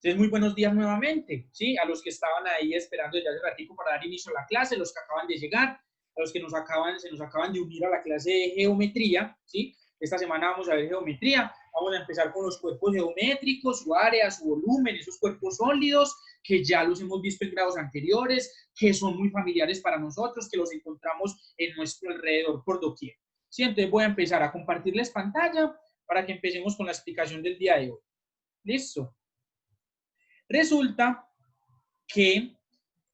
Entonces, muy buenos días nuevamente, ¿sí? A los que estaban ahí esperando desde hace ratico para dar inicio a la clase, los que acaban de llegar, a los que se nos acaban de unir a la clase de geometría, ¿sí? Esta semana vamos a ver geometría, vamos a empezar con los cuerpos geométricos, su área, su volumen, esos cuerpos sólidos, que ya los hemos visto en grados anteriores, que son muy familiares para nosotros, que los encontramos en nuestro alrededor por doquier. ¿Sí? Entonces voy a empezar a compartirles pantalla para que empecemos con la explicación del día de hoy. ¿Listo? Resulta que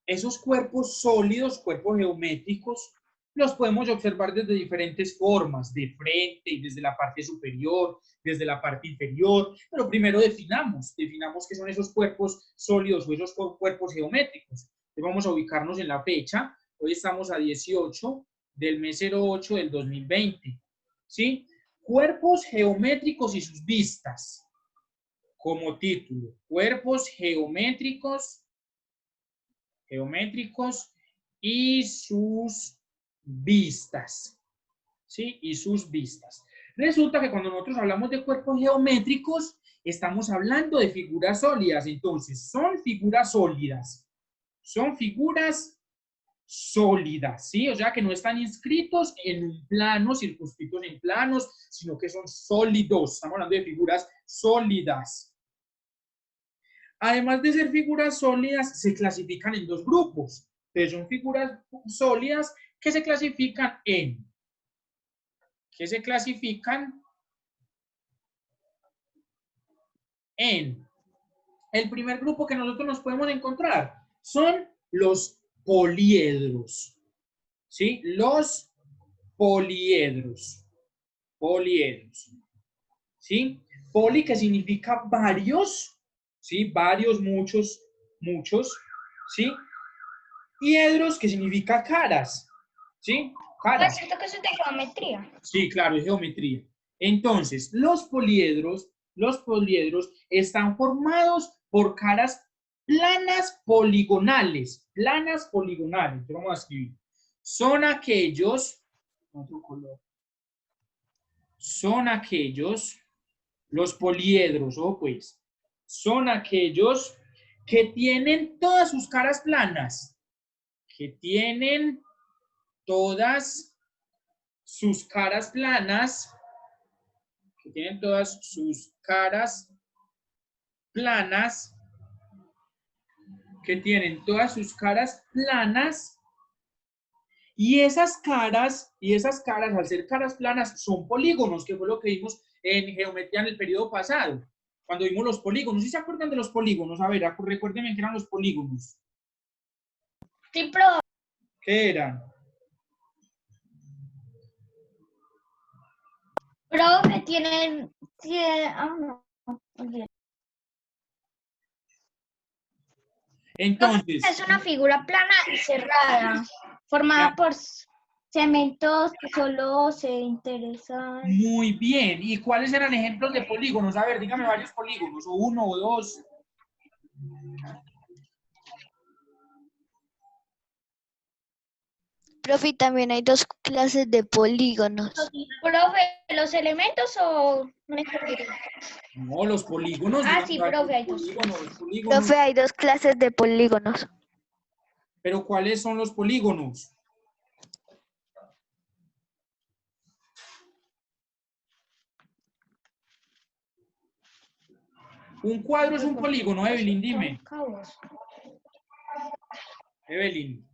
esos cuerpos sólidos, cuerpos geométricos, los podemos observar desde diferentes formas, de frente y desde la parte superior, desde la parte inferior, pero primero definamos qué son esos cuerpos sólidos o esos cuerpos geométricos. Entonces vamos a ubicarnos en la fecha, hoy estamos a 18 del mes 08 del 2020, ¿sí? Cuerpos geométricos y sus vistas. Como título, cuerpos geométricos y sus vistas, ¿sí? Y sus vistas. Resulta que cuando nosotros hablamos de cuerpos geométricos, estamos hablando de figuras sólidas. Entonces, son figuras sólidas, ¿sí? O sea, que no están inscritos en un plano, circunscritos en planos, sino que son sólidos. Estamos hablando de figuras sólidas. Además de ser figuras sólidas, se clasifican en dos grupos. Entonces, son figuras sólidas que se clasifican en el primer grupo que nosotros nos podemos encontrar son los poliedros, ¿sí? Los poliedros, ¿sí? Poli, que significa varios, ¿sí? Varios, muchos, ¿sí? Y edros, que significa caras, ¿sí? Caras. ¿Es cierto que eso es de geometría? Sí, claro, es geometría. Entonces, los poliedros están formados por caras planas poligonales. Vamos a escribir. Son aquellos, otro color. Son aquellos, los poliedros, pues, son aquellos que tienen todas sus caras planas, que tienen todas sus caras planas, y esas caras, al ser caras planas, son polígonos, que fue lo que vimos en geometría en el periodo pasado, cuando vimos los polígonos. ¿Sí se acuerdan de los polígonos? A ver, recuérdenme qué eran los polígonos. Sí, profe. ¿Qué eran? Profe, tienen... no. Entonces, Es una figura plana y cerrada, formada por cementos que solo se interesan. Muy bien. ¿Y cuáles eran ejemplos de polígonos? A ver, dígame varios polígonos, o uno o dos. Profe, también hay dos clases de polígonos. Profe, ¿los elementos o no me entendí? No, los polígonos. Sí, profe, hay dos. Polígonos. Profe, hay dos clases de polígonos. ¿Pero cuáles son los polígonos? Un cuadro es un polígono, Evelyn, dime. Evelyn.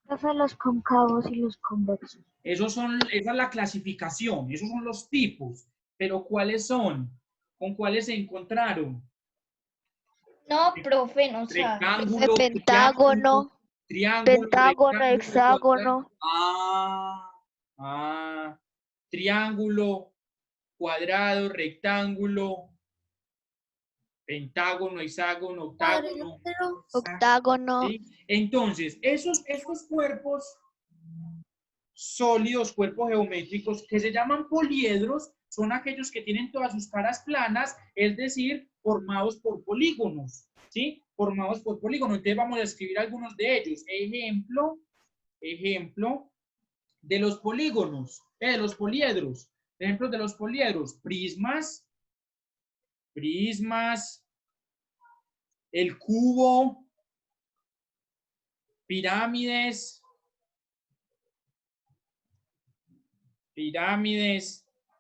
Profe, los cóncavos y los convexos. Esa es la clasificación, esos son los tipos. Pero ¿cuáles son? ¿Con cuáles se encontraron? No, profe, no sabe. Rectángulo, Pentágono, triángulo, pentágono, hexágono. Triángulo, cuadrado, rectángulo, pentágono, hexágono, octágono. ¿sí? Entonces, estos cuerpos sólidos, cuerpos geométricos, que se llaman poliedros, son aquellos que tienen todas sus caras planas, es decir, formados por polígonos, ¿sí? Formados por polígonos. Entonces vamos a escribir algunos de ellos. Ejemplo de los polígonos, de los poliedros. Ejemplos de los poliedros: prismas, el cubo, pirámides,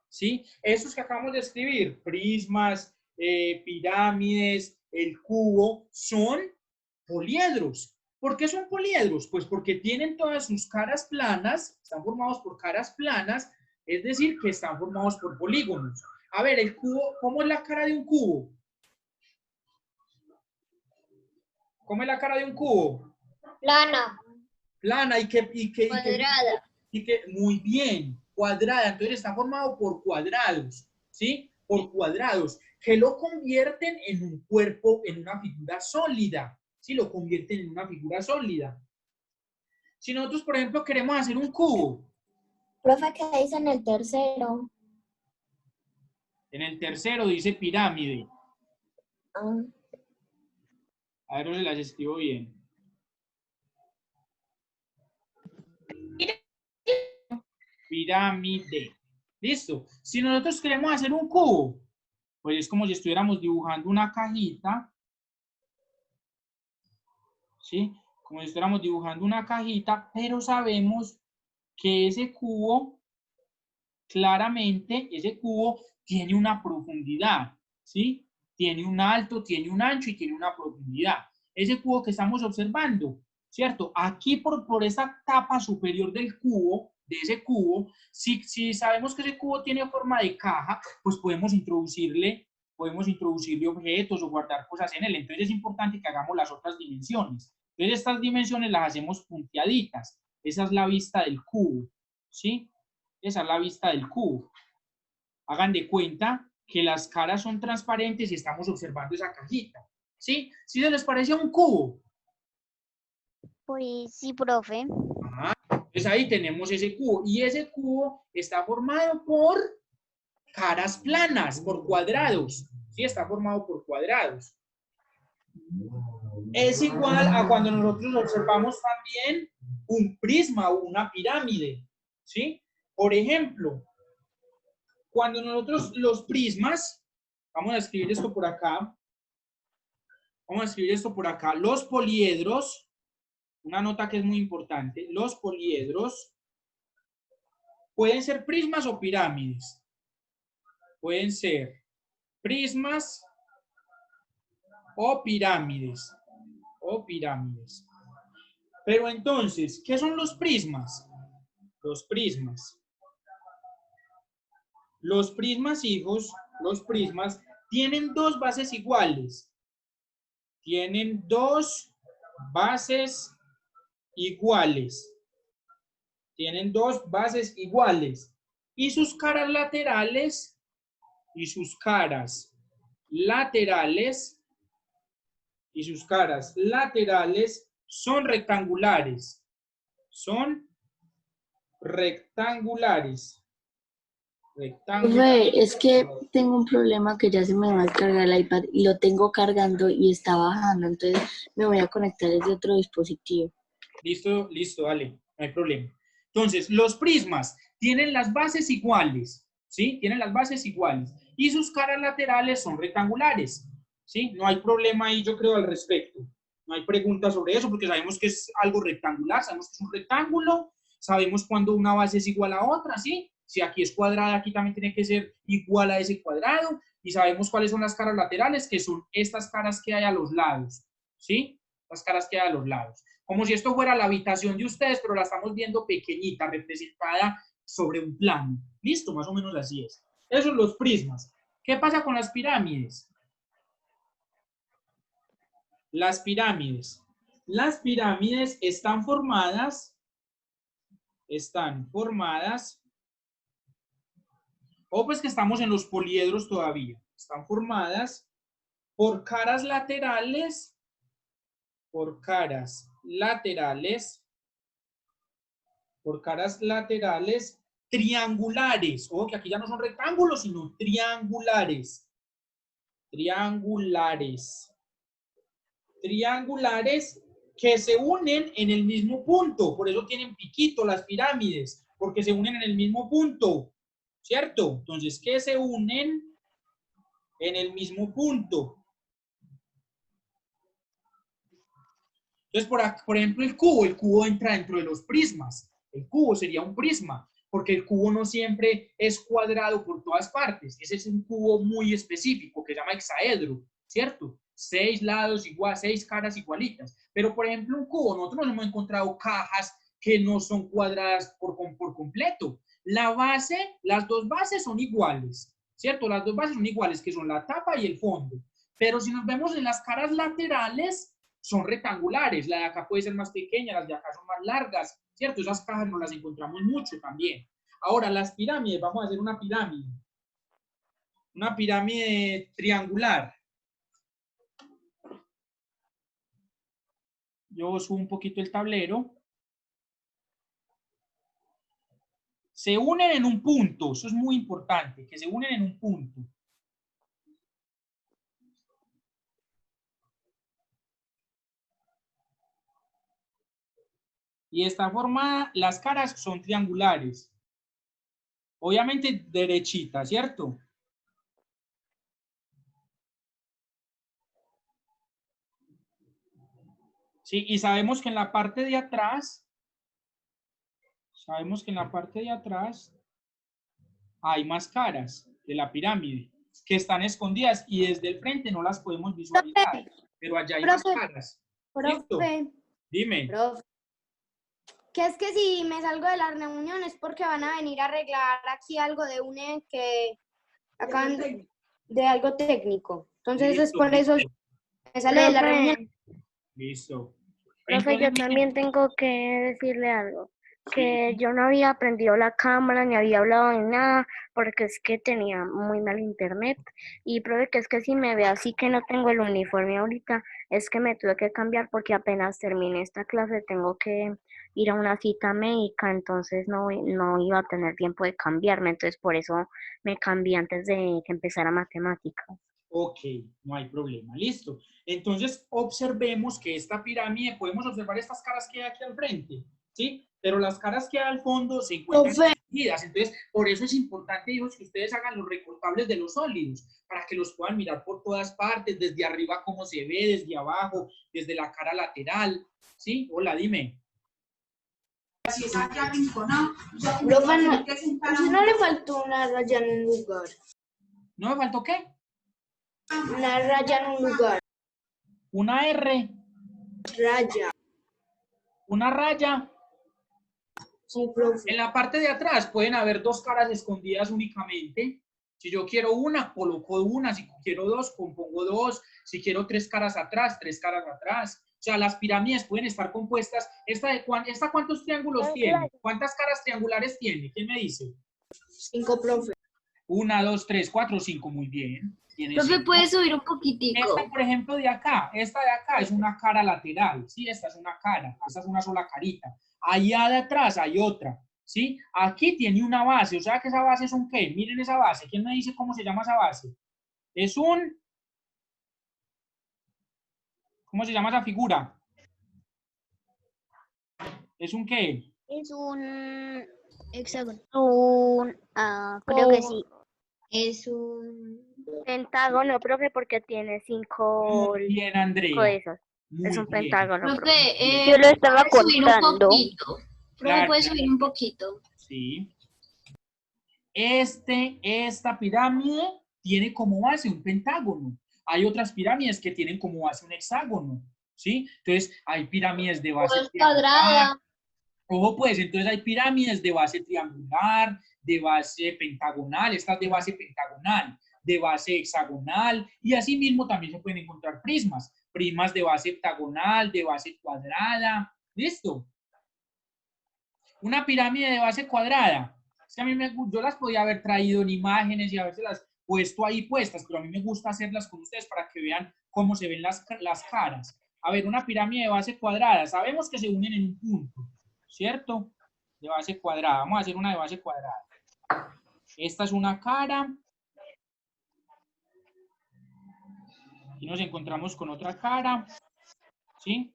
¿sí? Esos que acabamos de escribir, prismas, pirámides, el cubo, son poliedros. ¿Por qué son poliedros? Pues porque tienen todas sus caras planas, están formados por caras planas, es decir, que están formados por polígonos. A ver, el cubo, ¿cómo es la cara de un cubo? ¿Cómo es la cara de un cubo? Plana. Plana Cuadrada. muy bien, cuadrada. Entonces está formado por cuadrados, ¿sí? Por cuadrados, que lo convierten en un cuerpo, en una figura sólida, ¿sí? Lo convierten en una figura sólida. Si nosotros, por ejemplo, queremos hacer un cubo. Profe, ¿qué dice en el tercero? En el tercero dice pirámide. Ah. A ver, no se las escribo bien. Pirámide. Listo. Si nosotros queremos hacer un cubo, pues es como si estuviéramos dibujando una cajita. ¿Sí? Como si estuviéramos dibujando una cajita, pero sabemos que ese cubo, claramente, ese cubo tiene una profundidad, ¿sí? Tiene un alto, tiene un ancho y tiene una profundidad. Ese cubo que estamos observando, ¿cierto? Aquí por esa capa superior del cubo, de ese cubo, si sabemos que ese cubo tiene forma de caja, pues podemos introducirle objetos o guardar cosas en él. Entonces es importante que hagamos las otras dimensiones. Entonces estas dimensiones las hacemos punteaditas. Esa es la vista del cubo, ¿sí? Esa es la vista del cubo. Hagan de cuenta que las caras son transparentes y estamos observando esa cajita, ¿sí? ¿Sí se les parece a un cubo? Pues sí, profe. Ajá. Entonces ahí tenemos ese cubo. Y ese cubo está formado por caras planas, por cuadrados. ¿Sí? Está formado por cuadrados. Es igual a cuando nosotros observamos también un prisma o una pirámide, ¿sí? Por ejemplo, cuando nosotros los prismas, vamos a escribir esto por acá, los poliedros, una nota que es muy importante, los poliedros pueden ser prismas o pirámides. Pueden ser prismas o pirámides. Pero entonces, ¿qué son los prismas? Los prismas, hijos, los prismas tienen dos bases iguales. Tienen dos bases iguales. Y sus caras laterales, son rectangulares. Profe, es que tengo un problema que ya se me va a cargar el iPad y lo tengo cargando y está bajando, entonces me voy a conectar desde otro dispositivo. Listo, dale, no hay problema. Entonces, los prismas tienen las bases iguales, ¿sí? Tienen las bases iguales. Y sus caras laterales son rectangulares, ¿sí? No hay problema ahí, yo creo, al respecto. No hay preguntas sobre eso porque sabemos que es algo rectangular, sabemos que es un rectángulo, sabemos cuando una base es igual a otra, ¿sí? Si aquí es cuadrada, aquí también tiene que ser igual a ese cuadrado. Y sabemos cuáles son las caras laterales, que son estas caras que hay a los lados, ¿sí? Las caras que hay a los lados. Como si esto fuera la habitación de ustedes, pero la estamos viendo pequeñita, representada sobre un plano. Listo, más o menos así es. Esos son los prismas. ¿Qué pasa con las pirámides? Las pirámides están formadas, o pues que estamos en los poliedros todavía. Están formadas por caras laterales, triangulares. Ojo que aquí ya no son rectángulos, sino triangulares. Triangulares que se unen en el mismo punto. Por eso tienen piquito las pirámides, porque se unen en el mismo punto, ¿cierto? Entonces, que se unen en el mismo punto. Entonces, por ejemplo, el cubo entra dentro de los prismas. El cubo sería un prisma, porque el cubo no siempre es cuadrado por todas partes. Ese es un cubo muy específico que se llama hexaedro, ¿cierto? 6 lados igual, 6 caras igualitas. Pero, por ejemplo, un cubo, nosotros nos hemos encontrado cajas que no son cuadradas por completo. La base, las dos bases son iguales, ¿cierto? Las dos bases son iguales, que son la tapa y el fondo. Pero si nos vemos en las caras laterales, son rectangulares. La de acá puede ser más pequeña, las de acá son más largas, ¿cierto? Esas cajas nos las encontramos mucho también. Ahora, las pirámides, vamos a hacer una pirámide triangular. Yo subo un poquito el tablero. Se unen en un punto, eso es muy importante, que se unen en un punto. Y está formada, las caras son triangulares. Obviamente derechitas, ¿cierto? Sí, y sabemos que en la parte de atrás, hay más caras de la pirámide que están escondidas y desde el frente no las podemos visualizar, pero allá hay más caras. ¿Listo? Dime. Profe, que es que si me salgo de la reunión es porque van a venir a arreglar aquí algo de que acaban de algo técnico. Entonces es por eso me sale de la reunión. Listo. Profe, yo Entonces, también tengo que decirle algo, que yo no había prendido la cámara ni había hablado de nada, porque es que tenía muy mal internet. Y profe, que es que si me ve así que no tengo el uniforme ahorita, es que me tuve que cambiar porque apenas termine esta clase tengo que ir a una cita médica, entonces no iba a tener tiempo de cambiarme, entonces por eso me cambié antes de que empezara matemáticas. ok, no hay problema, listo. Entonces, observemos que esta pirámide, podemos observar estas caras que hay aquí al frente, ¿sí? Pero las caras que hay al fondo se encuentran escondidas. Entonces, por eso es importante, hijos, que ustedes hagan los recortables de los sólidos, para que los puedan mirar por todas partes, desde arriba cómo se ve, desde abajo, desde la cara lateral, ¿sí? Hola, dime. Profe, no le faltó una raya en un lugar. ¿No me faltó qué? Una raya en un lugar. Una R, Raya. una raya. Sí, profe. En la parte de atrás pueden haber dos caras escondidas únicamente. Si yo quiero una, coloco una. Si quiero dos, pongo dos. Si quiero tres caras atrás, tres caras atrás. O sea, las pirámides pueden estar compuestas. ¿Esta cuántos triángulos tiene? ¿Cuántas caras triangulares tiene? ¿Quién me dice? 5, profe. 1, 2, 3, 4, 5. Muy bien. Profe, ¿puede subir un poquitico? Esta, por ejemplo, de acá. Esta de acá es una cara lateral. Sí, esta es una cara. Esta es una sola carita. Allá de atrás hay otra. ¿Sí? Aquí tiene una base. O sea que esa base es un ¿qué? Miren esa base. ¿Quién me dice cómo se llama esa base? Es un... ¿Cómo se llama esa figura? ¿Es un qué? Es un hexágono. Creo que sí. Es un... Pentágono, profe, porque tiene cinco Muy bien, Andrea. cosas. Muy Es un bien. pentágono, profe. Profe, Yo lo estaba ¿puede subir un contando. poquito? Profe, Claro. ¿puede subir un poquito? Sí. Esta pirámide tiene como base un pentágono. Hay otras pirámides que tienen como base un hexágono, ¿sí? Entonces, hay pirámides de base cuadrada. Ojo, pues, entonces hay pirámides de base triangular, de base pentagonal, estas de base pentagonal, de base hexagonal, y así mismo también se pueden encontrar prismas de base heptagonal, de base cuadrada, ¿listo? Una pirámide de base cuadrada. Es que a mí yo las podía haber traído en imágenes y habérselas puesto ahí puestas, pero a mí me gusta hacerlas con ustedes para que vean cómo se ven las caras. A ver, una pirámide de base cuadrada. Sabemos que se unen en un punto, ¿cierto? De base cuadrada. Vamos a hacer una de base cuadrada. Esta es una cara. Y nos encontramos con otra cara. ¿Sí?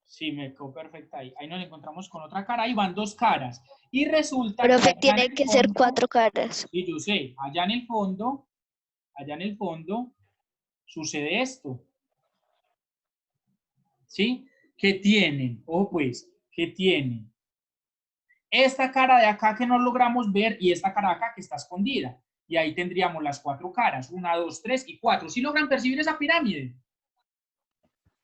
Sí, me quedó perfecta ahí. Ahí nos encontramos con otra cara. Ahí van dos caras. Y resulta Profe, que tiene que ser 4 caras. Sí, yo sé. Allá en el fondo, sucede esto. ¿Sí? que tienen, ojo pues, que tienen esta cara de acá que no logramos ver y esta cara de acá que está escondida. Y ahí tendríamos las 4 caras, 1, 2, 3 y 4. ¿Sí logran percibir esa pirámide?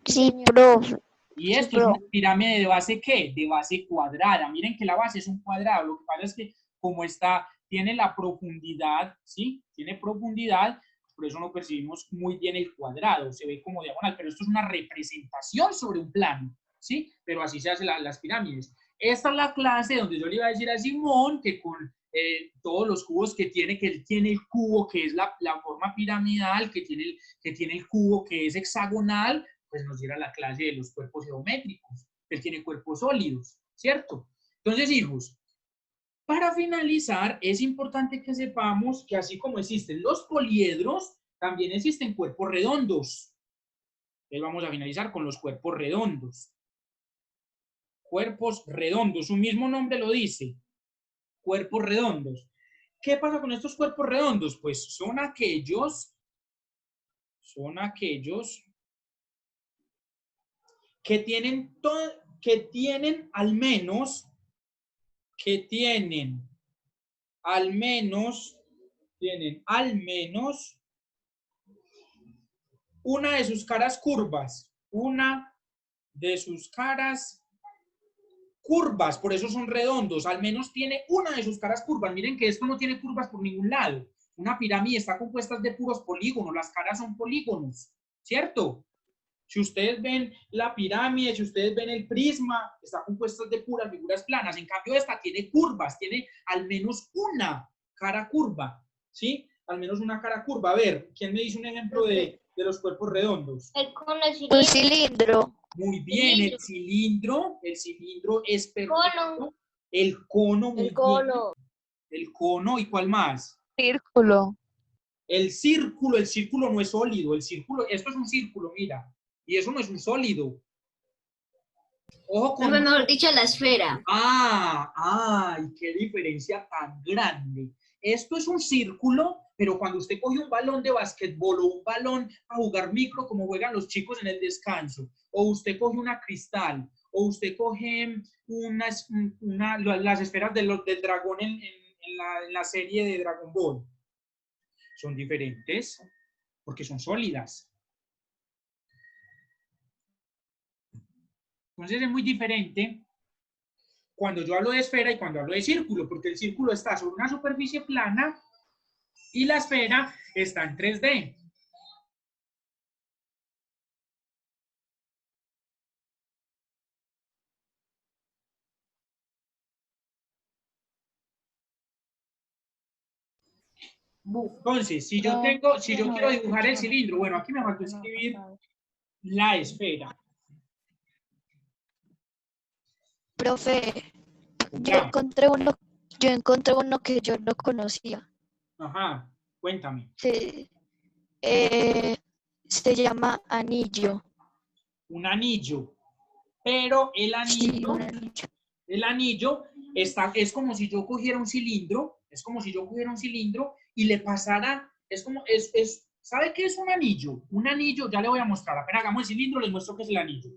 Sí, profe. Y esto es una pirámide de base, ¿qué? De base cuadrada. Miren que la base es un cuadrado. Lo que pasa es que como está, tiene la profundidad, ¿sí? Tiene profundidad, por eso no percibimos muy bien el cuadrado. Se ve como diagonal, pero esto es una representación sobre un plano, ¿sí? Pero así se hacen las pirámides. Esta es la clase donde yo le iba a decir a Simón que con todos los cubos que él tiene el cubo que es la forma piramidal, que tiene el cubo que es hexagonal, pues nos diera la clase de los cuerpos geométricos. Él tiene cuerpos sólidos, ¿cierto? Entonces, hijos, para finalizar, es importante que sepamos que así como existen los poliedros, también existen cuerpos redondos. Entonces vamos a finalizar con los cuerpos redondos. Cuerpos redondos, su mismo nombre lo dice. Cuerpos redondos. ¿Qué pasa con estos cuerpos redondos? Pues son aquellos que tienen al menos una de sus caras curvas, por eso son redondos, al menos tiene una de sus caras curvas. Miren que esto no tiene curvas por ningún lado. Una pirámide está compuesta de puros polígonos, las caras son polígonos, ¿cierto? Si ustedes ven la pirámide, si ustedes ven el prisma, está compuesta de puras figuras planas. En cambio, esta tiene curvas, tiene al menos una cara curva, ¿sí? Al menos una cara curva. A ver, ¿quién me dice un ejemplo de los cuerpos redondos? El cono es Un cilindro. Muy bien, el cilindro es perfecto. El cono, muy bien. El cono, ¿y cuál más? Círculo. El círculo no es sólido. Esto es un círculo, mira. Y eso no es un sólido. Ojo con... mejor dicho, la esfera. ¡Ay, qué diferencia tan grande! Esto es un círculo, pero cuando usted coge un balón de básquetbol o un balón a jugar micro, como juegan los chicos en el descanso, o usted coge una cristal, o usted coge las esferas del dragón en la serie de Dragon Ball, son diferentes porque son sólidas. Entonces es muy diferente cuando yo hablo de esfera y cuando hablo de círculo, porque el círculo está sobre una superficie plana y la esfera está en 3D. Entonces, si yo quiero dibujar el cilindro, bueno, aquí me faltó escribir la esfera. Profe, yo Ya. encontré uno que yo no conocía. Ajá, cuéntame. Se llama anillo. Un anillo. Pero el anillo, Sí, un anillo. el anillo es como si yo cogiera un cilindro, y le pasara, ¿sabe qué es un anillo? Un anillo, ya le voy a mostrar, apenas hagamos el cilindro, les muestro qué es el anillo.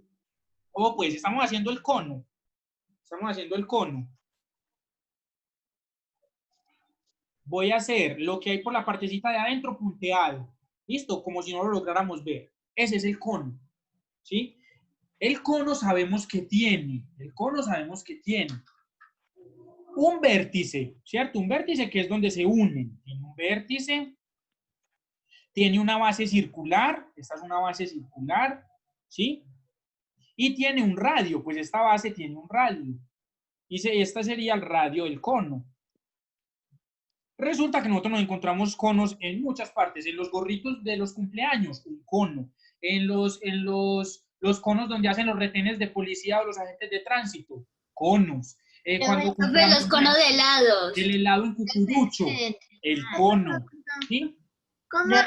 Pues estamos haciendo el cono. Voy a hacer lo que hay por la partecita de adentro punteado. ¿Listo? Como si no lo lográramos ver. Ese es el cono. ¿Sí? El cono sabemos que tiene. Un vértice, ¿cierto? Un vértice que es donde se unen. Tiene un vértice. Tiene una base circular. Esta es una base circular. ¿Sí? Y tiene un radio. Pues esta base tiene un radio. Y este sería el radio del cono. Resulta que nosotros nos encontramos conos en muchas partes. En los gorritos de los cumpleaños, un cono. En los conos donde hacen los retenes de policía o los agentes de tránsito, conos. Los conos de helados. El helado en cucurucho, el cono. ¿Sí? Cuando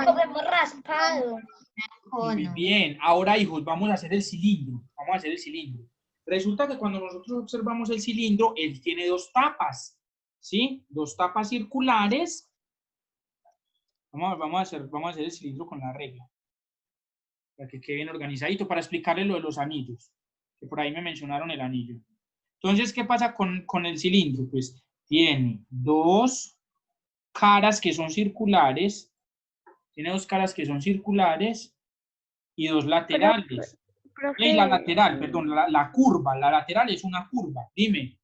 comemos raspado. Muy bien. Ahora, hijos, vamos a hacer el cilindro. Resulta que cuando nosotros observamos el cilindro, él tiene 2 tapas. ¿Sí? 2 tapas circulares. Vamos a hacer el cilindro con la regla. para que quede bien organizadito, para explicarles lo de los anillos, que por ahí me mencionaron el anillo. Entonces, ¿qué pasa con el cilindro? Pues tiene dos caras que son circulares, y dos laterales. Profe, La lateral, perdón, la curva, la lateral es una curva. Dime.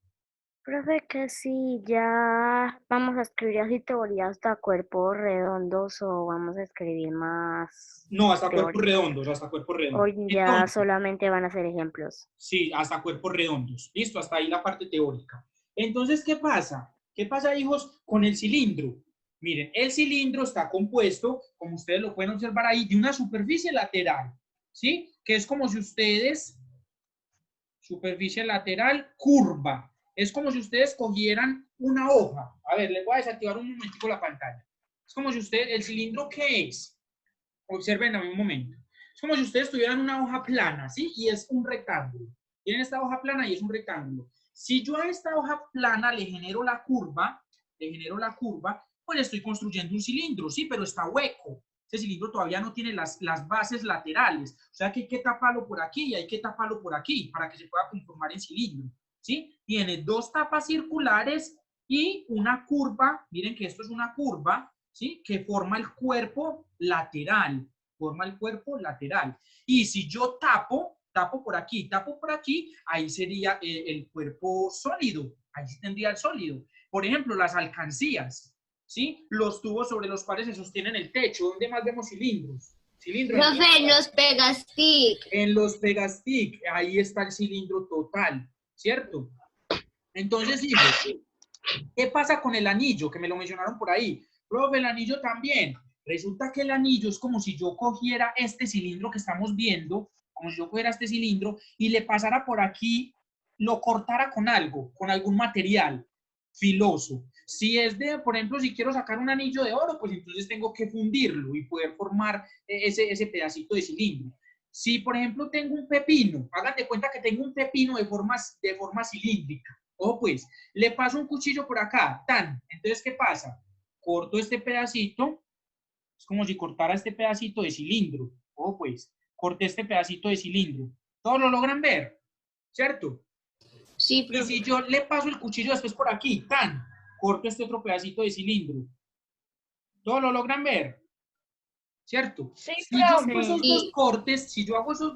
profe, que si ya vamos a escribir así teoría hasta cuerpos redondos o vamos a escribir más No, hasta cuerpos teoría. redondos, hasta cuerpos redondos. Hoy ya Entonces, solamente van a ser ejemplos. sí, hasta cuerpos redondos. Listo, hasta ahí la parte teórica. Entonces, ¿qué pasa? ¿Qué pasa, hijos, con el cilindro? Miren, el cilindro está compuesto, como ustedes lo pueden observar ahí, de una superficie lateral, ¿sí? Que es como si ustedes, superficie lateral curva. Es como si ustedes cogieran una hoja. A ver, les voy a desactivar un momentico la pantalla. Es como si ustedes, ¿el cilindro qué es? Observen a un momento. Es como si ustedes tuvieran una hoja plana, ¿sí? Y es un rectángulo. Tienen esta hoja plana y es un rectángulo. Si yo a esta hoja plana le genero la curva, pues estoy construyendo un cilindro, ¿sí? Pero está hueco. Ese cilindro todavía no tiene las bases laterales. O sea que hay que taparlo por aquí y hay que taparlo por aquí para que se pueda conformar en cilindro, ¿sí? Tiene dos tapas circulares y una curva. Miren que esto es una curva, ¿sí? Que forma el cuerpo lateral. Y si yo tapo por aquí, ahí sería el cuerpo sólido. Ahí sí tendría el sólido. Por ejemplo, las alcancías, ¿sí? Los tubos sobre los cuales se sostienen el techo. ¿Dónde más vemos cilindros? Profe, los pegastick. En los pegastick, ahí está el cilindro total, ¿cierto? Entonces, hijos, ¿qué pasa con el anillo? Que me lo mencionaron por ahí. Profe, el anillo también. Resulta que el anillo es como si yo cogiera este cilindro que estamos viendo, y le pasara por aquí, lo cortara con algo, con algún material filoso. Si es de, por ejemplo, si quiero sacar un anillo de oro, pues entonces tengo que fundirlo y poder formar ese pedacito de cilindro. Si, por ejemplo, tengo un pepino, hagan de cuenta que tengo un pepino de forma cilíndrica. Ojo, pues, le paso un cuchillo por acá, tan. Entonces, ¿qué pasa? Corto este pedacito, es como si cortara este pedacito de cilindro. Ojo, pues, corté este pedacito de cilindro. ¿Todos lo logran ver? ¿Cierto? Sí, Y profe. si yo le paso el cuchillo después por aquí, tan, corto este otro pedacito de cilindro. ¿Todos lo logran ver? ¿Cierto? Sí, Si yo hago profe. esos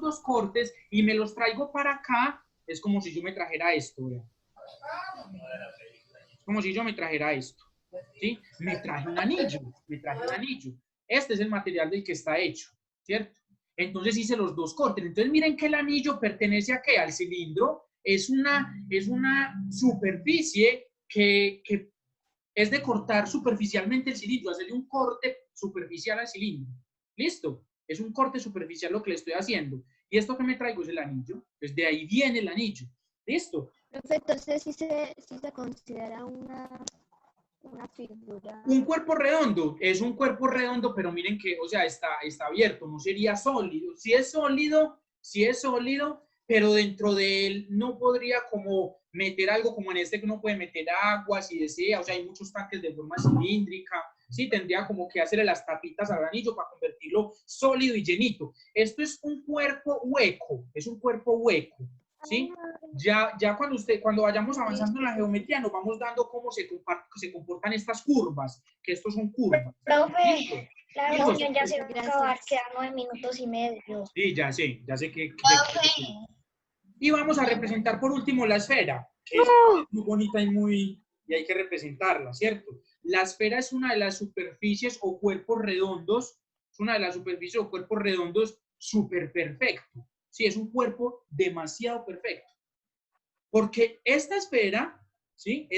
dos cortes y me los traigo para acá, es como si yo me trajera esto, ¿verdad? Es como si yo me trajera esto, ¿sí? Me traje un anillo. Este es el material del que está hecho, ¿cierto? Entonces hice los dos cortes. Entonces miren que el anillo pertenece a ¿qué? Al cilindro. Es una superficie que es de cortar superficialmente el cilindro, hacerle un corte superficial al cilindro. ¿Listo? Es un corte superficial lo que le estoy haciendo. Y esto que me traigo es el anillo. Pues de ahí viene el anillo. ¿Listo? Profe, entonces sí se considera una figura. Un cuerpo redondo es un cuerpo redondo, pero miren que, o sea, está abierto, no sería sólido. Si es sólido, pero dentro de él no podría como meter algo como en este que uno puede meter agua si desea, o sea, hay muchos tanques de forma cilíndrica, sí, tendría como que hacerle las tapitas al anillo para convertirlo sólido y llenito. Esto es un cuerpo hueco, ¿sí? Ya cuando vayamos avanzando en la geometría nos vamos dando cómo se comportan estas curvas, que estos son curvas. Profe, la Listo. reunión ya se va a acabar, quedan 9 minutos y medio. Sí, ya sé que y vamos a representar por último la esfera, que es muy bonita y hay que representarla, ¿cierto? La esfera es una de las superficies o cuerpos redondos, súper perfecto. Sí, es un cuerpo demasiado perfecto. Porque esta esfera, ¿sí?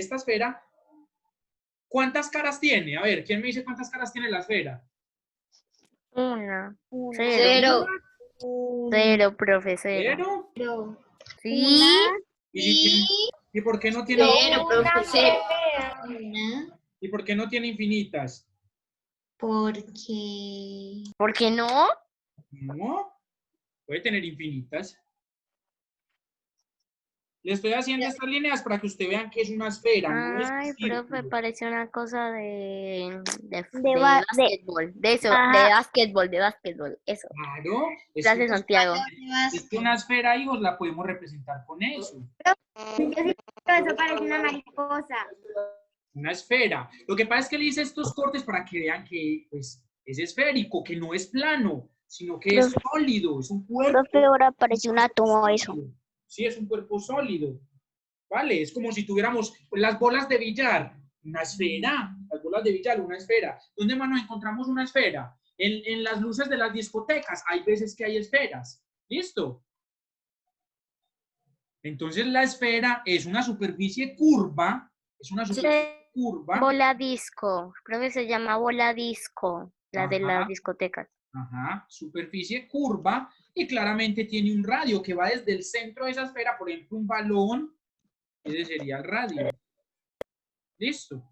¿Cuántas caras tiene? A ver, ¿quién me dice cuántas caras tiene la esfera? Una. Cero. Cero, profe, cero. ¿Cero? Sí. ¿Y por qué no tiene Cero, profe, cero. ¿Y por qué no tiene infinitas? Porque... ¿Por qué no? No, puede tener infinitas. Le estoy haciendo estas líneas para que usted vean que es una esfera, no es un Ay, profe, círculo. parece una cosa de ba- de- básquetbol, de eso, Ajá. de básquetbol, eso. Claro, es Gracias, que una Santiago. es que una esfera, hijos, la podemos representar con eso. Eso parece una mariposa. Una esfera. Lo que pasa es que le hice estos cortes para que vean que pues, es esférico, que no es plano, sino que es sólido, es un cuerpo. Profe, ahora parece un átomo eso. sólido. Sí, es un cuerpo sólido. ¿Vale? Es como si tuviéramos las bolas de billar, una esfera. Las bolas de billar, una esfera. ¿Dónde más nos encontramos una esfera? En las luces de las discotecas. Hay veces que hay esferas. ¿Listo? Entonces la esfera es una superficie curva. Es una superficie curva. Bola disco, creo que se llama bola disco, la de las Ajá. discotecas. Ajá, superficie curva y claramente tiene un radio que va desde el centro de esa esfera, por ejemplo, un balón, ese sería el radio. Listo.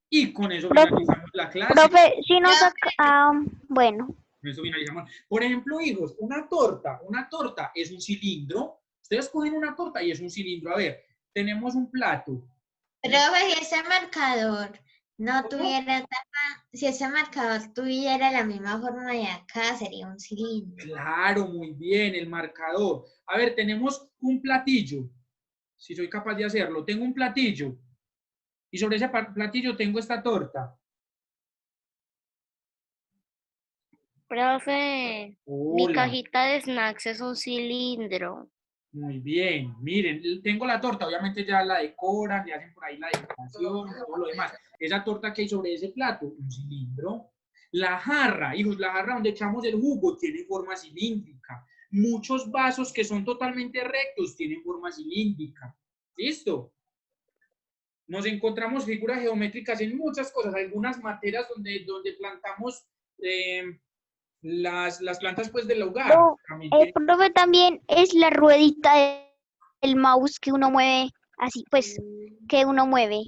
Y con eso finalizamos la clase. Profe, si nos saca, bueno. Con eso finalizamos. Por ejemplo, hijos, una torta es un cilindro. Ustedes cogen una torta y es un cilindro. A ver, tenemos un plato. Profe, si ese marcador no tuviera tapa, si ese marcador tuviera la misma forma de acá, sería un cilindro. Claro, muy bien, el marcador. A ver, tenemos un platillo. Si soy capaz de hacerlo, tengo un platillo. Y sobre ese platillo tengo esta torta. Profe, mi Hola. cajita de snacks es un cilindro. Muy bien. Miren, tengo la torta. Obviamente ya la decoran, le hacen por ahí la decoración, todo lo demás. Esa torta que hay sobre ese plato, un cilindro. La jarra, hijos, la jarra donde echamos el jugo tiene forma cilíndrica. Muchos vasos que son totalmente rectos tienen forma cilíndrica. ¿Listo? Nos encontramos figuras geométricas en muchas cosas, algunas materias donde plantamos las plantas pues del hogar. No, profe, también es la ruedita del mouse que uno mueve, así pues, que uno mueve,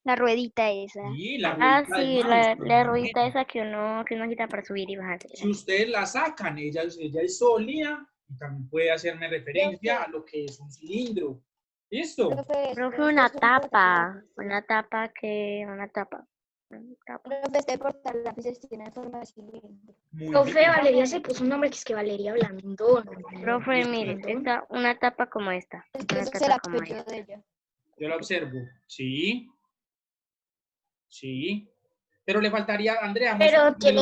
la ruedita esa. Sí, la Ah, ruedita del sí, mouse, la ruedita esa que uno agita para subir y bajar. Si ustedes la sacan, ella es sólida y también puede hacerme referencia a lo que es un cilindro. ¿Listo? Profe, una tapa. Profe, este portalápices tiene forma de cilindro. Muy Profe, bien. Valeria se puso un nombre que es que Valeria Blandón. Profe, mire, una tapa como esta. Una Ese es el tapa como apellido esta. de ella. Yo la observo. Sí. Sí. Pero le faltaría, Andrea. Pero tiene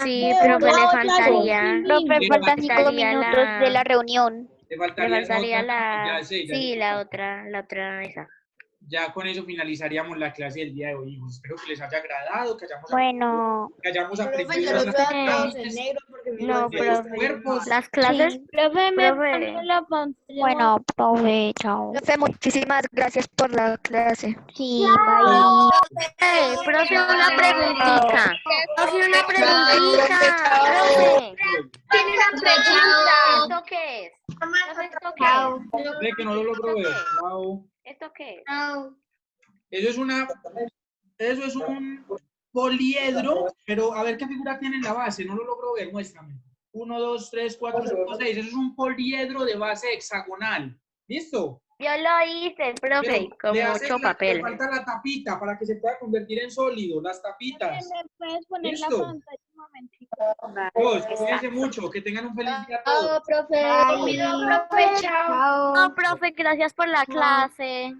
Sí, profe, le faltaría. Profe, Le faltan 5 faltaría minutos de la reunión. Le Le faltaría, faltaría ya sé, ya sé. Sí, la otra esa. Ya con eso finalizaríamos la clase del día de hoy, hijos. Espero que les haya agradado, que Bueno, aprendido yo los las veo a clases todos en negro porque mi No, de los profe, cuerpos. las clases, sí. Profe, profe. Bueno, profe, chao. Profe, muchísimas gracias por la clase. Sí, bye. Profe, una preguntita. Profe, una preguntita. Profe, Tiene una pregunta. ¿esto qué es? Profe, ¿esto qué es? Ve que no lo logro ver. Chao. ¿Esto qué es? Eso es un poliedro, pero a ver qué figura tiene en la base, no lo logro ver, muéstrame. 1, 2, 3, 4, 5, 6, eso es un poliedro de base hexagonal. ¿Listo? Yo lo hice, profe, Pero con le haces mucho le papel. falta la tapita para que se pueda convertir en sólido, las tapitas. ¿Me puedes poner ¿Listo? la pantalla un momentito? Todos, cuídense mucho, que tengan un feliz día a todos. Profe. Profe, chao. No, profe, gracias por la clase.